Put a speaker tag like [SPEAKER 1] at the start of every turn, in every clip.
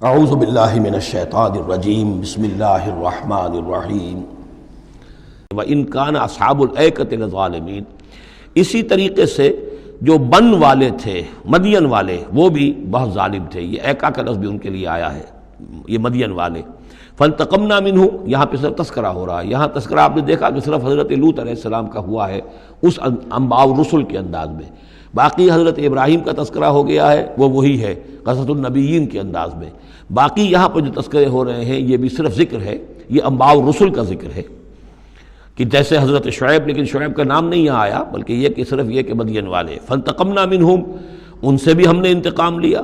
[SPEAKER 1] اعوذ باللہ من الشیطان الرجیم بسم اللہ الرحمن الرحیم وَإِنْ كَانَ أَصْحَابُ الْأَيْكَةِ لَظَالِمِينَ۔ اسی طریقے سے جو بن والے تھے، مدین والے، وہ بھی بہت ظالم تھے۔ یہ ایکا کا لفظ بھی ان کے لیے آیا ہے، یہ مدین والے۔ فَانْتَقَمْنَا مِنْهُ، یہاں پہ صرف تذکرہ ہو رہا ہے۔ یہاں تذکرہ آپ نے دیکھا کہ صرف حضرت لوط علیہ السلام کا ہوا ہے اس انباء الرسل کے انداز میں، باقی حضرت ابراہیم کا تذکرہ ہو گیا ہے، وہ وہی ہے قصص النبیین کے انداز میں۔ باقی یہاں پر جو تذکرے ہو رہے ہیں یہ بھی صرف ذکر ہے، یہ انباء الرسل کا ذکر ہے کہ جیسے حضرت شعیب، لیکن شعیب کا نام نہیں یہاں آیا، بلکہ یہ کہ صرف یہ کہ مدین والے۔ فانتقمنا منہم، ان سے بھی ہم نے انتقام لیا۔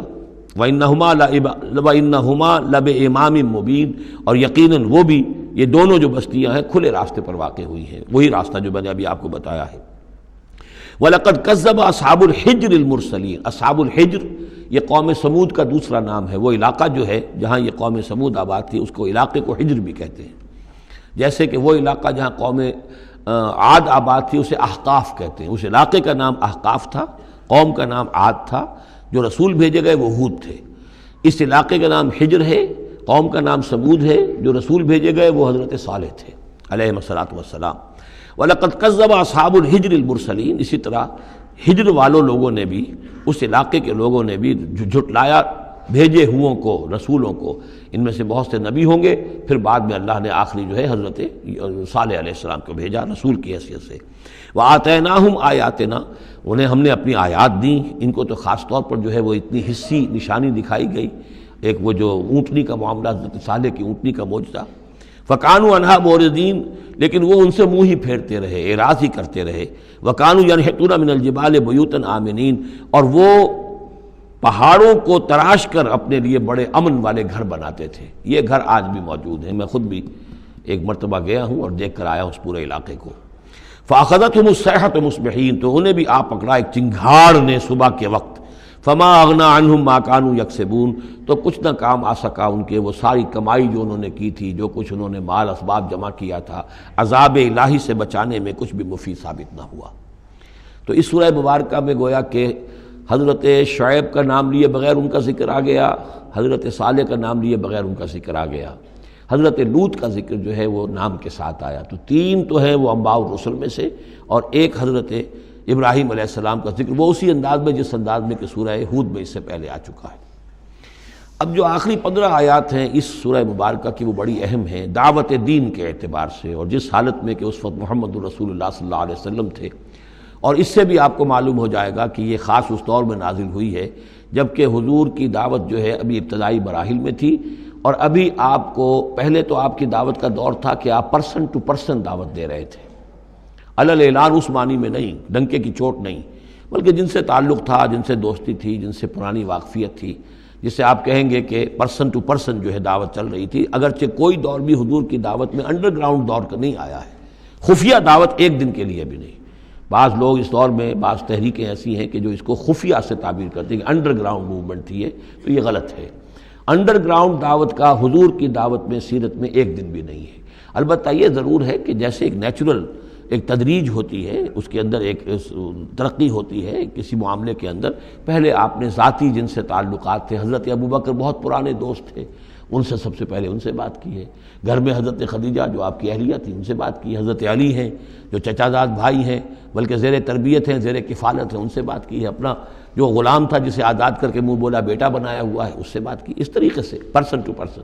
[SPEAKER 1] وَإِنَّهُمَا لَبِإِمَامٍ مُّبِينٍ، اور یقیناً وہ بھی، یہ دونوں جو بستیاں ہیں کھلے راستے پر واقع ہوئی ہیں، وہی راستہ جو میں نے ابھی آپ کو بتایا ہے۔ وَلَقَدْ كَذَّبَ أَصْحَابُ الْحِجْرِ الْمُرْسَلِينَ، اصحاب الحجر یہ قوم سمود کا دوسرا نام ہے۔ وہ علاقہ جو ہے جہاں یہ قوم سمود آباد تھی، اس کو علاقے کو حجر بھی کہتے ہیں۔ جیسے کہ وہ علاقہ جہاں قوم عاد آباد تھی اسے احقاف کہتے ہیں، اس علاقے کا نام احقاف تھا، قوم کا نام عاد تھا، جو رسول بھیجے گئے وہ ہود تھے۔ اس علاقے کا نام حجر ہے، قوم کا نام سمود ہے، جو رسول بھیجے گئے وہ حضرت صالح تھے علیہ الصلاۃ والسلام۔ وَلَقَدْ كَذَّبَ أَصْحَابُ الْحِجْرِ الْمُرْسَلِينَ، اسی طرح ہجر والوں لوگوں نے بھی، اس علاقے کے لوگوں نے بھی جھٹلایا بھیجے ہوں کو، رسولوں کو۔ ان میں سے بہت سے نبی ہوں گے، پھر بعد میں اللہ نے آخری جو ہے حضرت صالح علیہ السلام کو بھیجا رسول کی حیثیت سے۔ وَآتَيْنَاهُمْ آیَاتِنَا، انہیں ہم نے اپنی آیات دیں۔ ان کو تو خاص طور پر جو ہے وہ اتنی حصی نشانی دکھائی گئی، ایک وہ جو اونٹنی کا معاملہ، حضرت صالح کی اونٹنی کا معجزہ۔ فَكَانُوا عَنْهَا مُعْرِضِينَ، لیکن وہ ان سے منہ ہی پھیرتے رہے، اعراض ہی کرتے رہے۔ وَكَانُوا يَنْحِتُونَ مِنَ الْجِبَالِ بُيُوتًا آمِنِينَ، اور وہ پہاڑوں کو تراش کر اپنے لیے بڑے امن والے گھر بناتے تھے۔ یہ گھر آج بھی موجود ہیں، میں خود بھی ایک مرتبہ گیا ہوں اور دیکھ کر آیا ہوں اس پورے علاقے کو۔ فَأَخَذَتْهُمُ الصَّيْحَةُ مُصْبِحِينَ، تو انہیں بھی آ پکڑا ایک چنگھاڑ نے صبح کے وقت۔ فَمَا أَغْنَىٰ عَنْهُمْ مَا كَانُوا يَكْسِبُونَ، تو کچھ نہ کام آ سکا ان کے وہ ساری کمائی جو انہوں نے کی تھی، جو کچھ انہوں نے مال اسباب جمع کیا تھا، عذاب الہی سے بچانے میں کچھ بھی مفید ثابت نہ ہوا۔ تو اس سورہ مبارکہ میں گویا کہ حضرت شعیب کا نام لیے بغیر ان کا ذکر آ گیا، حضرت صالح کا نام لیے بغیر ان کا ذکر آ گیا، حضرت لوط کا ذکر جو ہے وہ نام کے ساتھ آیا۔ تو تین تو ہیں وہ انباء الرسل میں سے، اور ایک حضرت ابراہیم علیہ السلام کا ذکر، وہ اسی انداز میں جس انداز میں کہ سورہ ہود میں اس سے پہلے آ چکا ہے۔ اب جو آخری 15 آیات ہیں اس سورہ مبارکہ کی، وہ بڑی اہم ہیں دعوت دین کے اعتبار سے، اور جس حالت میں کہ اس وقت محمد رسول اللہ صلی اللہ علیہ وسلم تھے۔ اور اس سے بھی آپ کو معلوم ہو جائے گا کہ یہ خاص اس دور میں نازل ہوئی ہے جب کہ حضور کی دعوت جو ہے ابھی ابتدائی مراحل میں تھی، اور ابھی آپ کو، پہلے تو آپ کی دعوت کا دور تھا کہ آپ پرسن ٹو پرسن دعوت دے رہے تھے، علل اعلان اس معنی میں نہیں، ڈنکے کی چوٹ نہیں، بلکہ جن سے تعلق تھا، جن سے دوستی تھی، جن سے پرانی واقفیت تھی، جسے آپ کہیں گے کہ پرسن ٹو پرسن جو ہے دعوت چل رہی تھی۔ اگرچہ کوئی دور بھی حضور کی دعوت میں انڈر گراؤنڈ دور کا نہیں آیا ہے، خفیہ دعوت ایک دن کے لیے بھی نہیں۔ بعض لوگ اس دور میں، بعض تحریکیں ایسی ہیں کہ جو اس کو خفیہ سے تعبیر کرتے ہیں کہ انڈر گراؤنڈ موومنٹ تھی ہے، تو یہ غلط ہے۔ انڈر گراؤنڈ دعوت کا حضور کی دعوت میں، سیرت میں ایک دن بھی نہیں ہے۔ البتہ یہ ضرور ہے کہ جیسے ایک نیچرل ایک تدریج ہوتی ہے، اس کے اندر ایک ترقی ہوتی ہے کسی معاملے کے اندر۔ پہلے آپ نے ذاتی جن سے تعلقات تھے، حضرت ابوبکر بہت پرانے دوست تھے، ان سے سب سے پہلے ان سے بات کی ہے۔ گھر میں حضرت خدیجہ جو آپ کی اہلیہ تھی، ان سے بات کی۔ حضرت علی ہیں جو چچا زاد بھائی ہیں، بلکہ زیر تربیت ہیں، زیر کفالت ہیں، ان سے بات کی ہے۔ اپنا جو غلام تھا جسے آزاد کر کے منہ بولا بیٹا بنایا ہوا ہے، اس سے بات کی، اس طریقے سے پرسن ٹو پرسن۔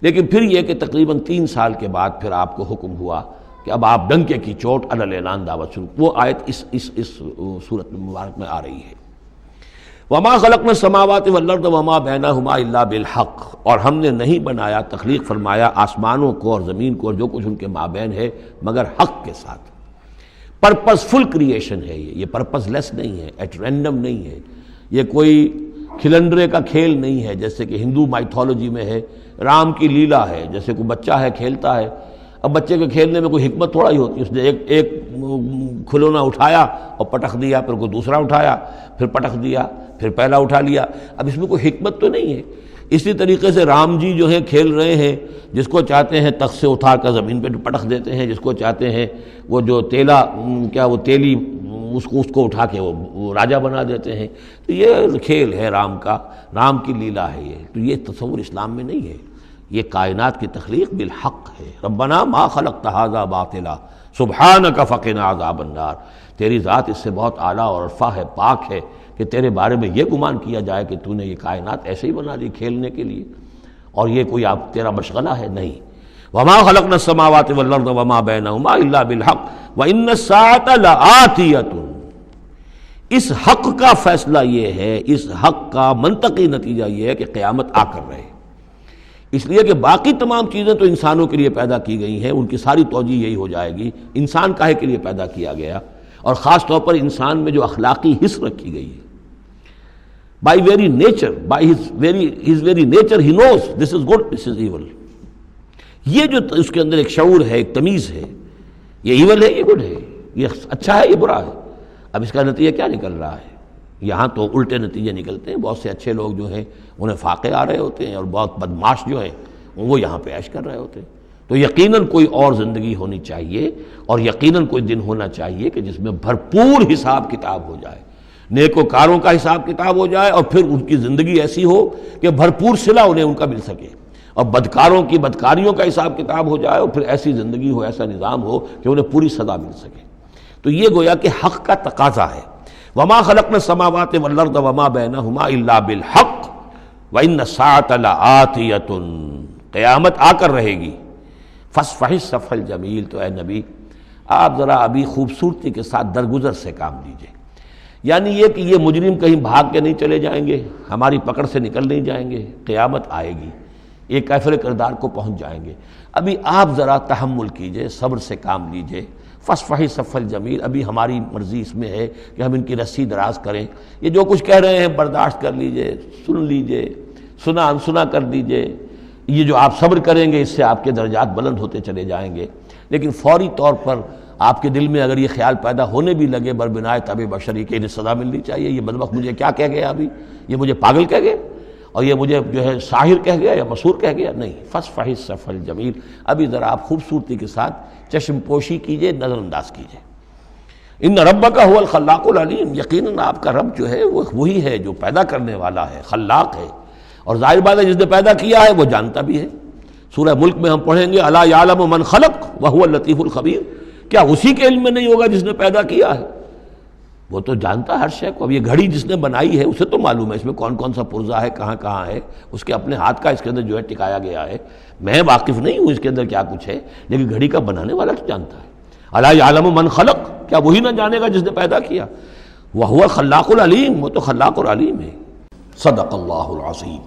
[SPEAKER 1] لیکن پھر یہ کہ تقریباً 3 سال کے بعد پھر آپ کو حکم ہوا کہ اب آپ ڈنکے کی چوٹ علل اعلان دعوت شروع۔ وہ آیت اس صورت مبارک میں آ رہی ہے۔ وَمَا خَلَقْنَا السَّمَاوَاتِ وَالْأَرْضَ وَمَا بَيْنَهُمَا إِلَّا بِالْحَقِّ، اور ہم نے نہیں بنایا، تخلیق فرمایا آسمانوں کو اور زمین کو اور جو کچھ ان کے مابین ہے مگر حق کے ساتھ۔ پرپز فل کریشن ہے یہ پرپز لیس نہیں ہے، ایٹ رینڈم نہیں ہے، یہ کوئی کھلنڈرے کا کھیل نہیں ہے جیسے کہ ہندو مائتھولوجی میں ہے، رام کی لیلا ہے، جیسے کوئی بچہ ہے کھیلتا ہے۔ اب بچے کے کھیلنے میں کوئی حکمت تھوڑا ہی ہوتی ہے، اس نے ایک کھلونا اٹھایا اور پٹخ دیا، پھر کوئی دوسرا اٹھایا، پھر پٹخ دیا، پھر پہلا اٹھا لیا۔ اب اس میں کوئی حکمت تو نہیں ہے۔ اسی طریقے سے رام جی جو ہیں کھیل رہے ہیں، جس کو چاہتے ہیں تخت سے اٹھا کر زمین پہ پٹخ دیتے ہیں، جس کو چاہتے ہیں وہ جو تیلا، کیا وہ تیلی اس کو اٹھا کے وہ راجہ بنا دیتے ہیں. تو یہ کھیل ہے رام کا، رام کی لیلا ہے یہ. تو یہ تصور اسلام میں نہیں ہے. یہ کائنات کی تخلیق بالحق ہے. ربنا ما خلقت ھذا باطلا سبحانک فقنا عذاب النار. تیری ذات اس سے بہت اعلیٰ اور عرفہ ہے، پاک ہے کہ تیرے بارے میں یہ گمان کیا جائے کہ تو نے یہ کائنات ایسے ہی بنا دی کھیلنے کے لیے، اور یہ کوئی آپ تیرا مشغلہ ہے. نہیں. وما خلقنا السماوات والارض وما بینہما الا بالحق وان الساعة لآتیۃ. اس حق کا فیصلہ یہ ہے، اس حق کا منطقی نتیجہ یہ ہے کہ قیامت آ کر رہے. اس لیے کہ باقی تمام چیزیں تو انسانوں کے لیے پیدا کی گئی ہیں، ان کی ساری توجہ یہی ہو جائے گی انسان کاہے کے لیے پیدا کیا گیا، اور خاص طور پر انسان میں جو اخلاقی حس رکھی گئی ہے. By very nature, by his very nature he knows this is good this is evil. یہ جو اس کے اندر ایک شعور ہے، ایک تمیز ہے، یہ ایول ہے، یہ گڈ ہے، یہ اچھا ہے، یہ برا ہے. اب اس کا نتیجہ کیا نکل رہا ہے؟ یہاں تو الٹے نتیجے نکلتے ہیں. بہت سے اچھے لوگ جو ہیں انہیں فاقے آ رہے ہوتے ہیں، اور بہت بدماش جو ہیں وہ یہاں پہ عیش کر رہے ہوتے ہیں. تو یقیناً کوئی اور زندگی ہونی چاہیے، اور یقیناً کوئی دن ہونا چاہیے کہ جس میں بھرپور حساب کتاب ہو جائے، نیک و کاروں کا حساب کتاب ہو جائے، اور پھر ان کی زندگی ایسی ہو کہ بھرپور صلہ انہیں ان کا مل سکے، اور بدکاروں کی بدکاریوں کا حساب کتاب ہو جائے، اور پھر ایسی زندگی ہو، ایسا نظام ہو کہ انہیں پوری سزا مل سکے. تو یہ گویا کہ حق کا تقاضا ہے. وما خلقنا السماوات والارض وما بینہما الا بالحق وان الساعة لآتیۃ. قیامت آ کر رہے گی. فاصفح الصفح الجمیل. تو اے نبی آپ ذرا ابھی خوبصورتی کے ساتھ درگزر سے کام لیجئے. یعنی یہ کہ یہ مجرم کہیں بھاگ کے نہیں چلے جائیں گے، ہماری پکڑ سے نکل نہیں جائیں گے. قیامت آئے گی، ایک کیفر کردار کو پہنچ جائیں گے. ابھی آپ ذرا تحمل کیجئے، صبر سے کام لیجئے. فاصفح الصفح الجمیل. ابھی ہماری مرضی اس میں ہے کہ ہم ان کی رسی دراز کریں. یہ جو کچھ کہہ رہے ہیں برداشت کر لیجئے، سن لیجئے، سنا انسنا کر دیجئے. یہ جو آپ صبر کریں گے اس سے آپ کے درجات بلند ہوتے چلے جائیں گے. لیکن فوری طور پر آپ کے دل میں اگر یہ خیال پیدا ہونے بھی لگے بربنائے طبع بشری کہ انہیں سزا ملنی چاہیے، یہ بدبخت مجھے کیا کہہ گیا، ابھی یہ مجھے پاگل کہہ گیا، اور یہ مجھے جو ہے ساحر کہہ گیا یا مسحور کہہ گیا. نہیں. فاصفح الصفح الجمیل. ابھی ذرا آپ خوبصورتی کے ساتھ چشم پوشی کیجئے، نظر انداز کیجئے. ان ربک هو الخلاق العلیم. یقیناً آپ کا رب جو ہے وہ وہی ہے جو پیدا کرنے والا ہے، خلاق ہے، اور ظاہر بات ہے جس نے پیدا کیا ہے وہ جانتا بھی ہے. سورہ ملک میں ہم پڑھیں گے الا یعلم من خلق وهو اللطیف الخبیر. کیا اسی کے علم میں نہیں ہوگا جس نے پیدا کیا ہے؟ وہ تو جانتا ہر شے کو. اب یہ گھڑی جس نے بنائی ہے اسے تو معلوم ہے اس میں کون کون سا پرزہ ہے، کہاں کہاں ہے، اس کے اپنے ہاتھ کا اس کے اندر جو ہے ٹکایا گیا ہے. میں واقف نہیں ہوں اس کے اندر کیا کچھ ہے، لیکن گھڑی کا بنانے والا تو جانتا ہے. الا یعلم من خلق. کیا وہی نہ جانے گا جس نے پیدا کیا؟ وهو الخلاق العلیم. وہ تو خلاق اور علیم ہے. صدق اللہ العظیم.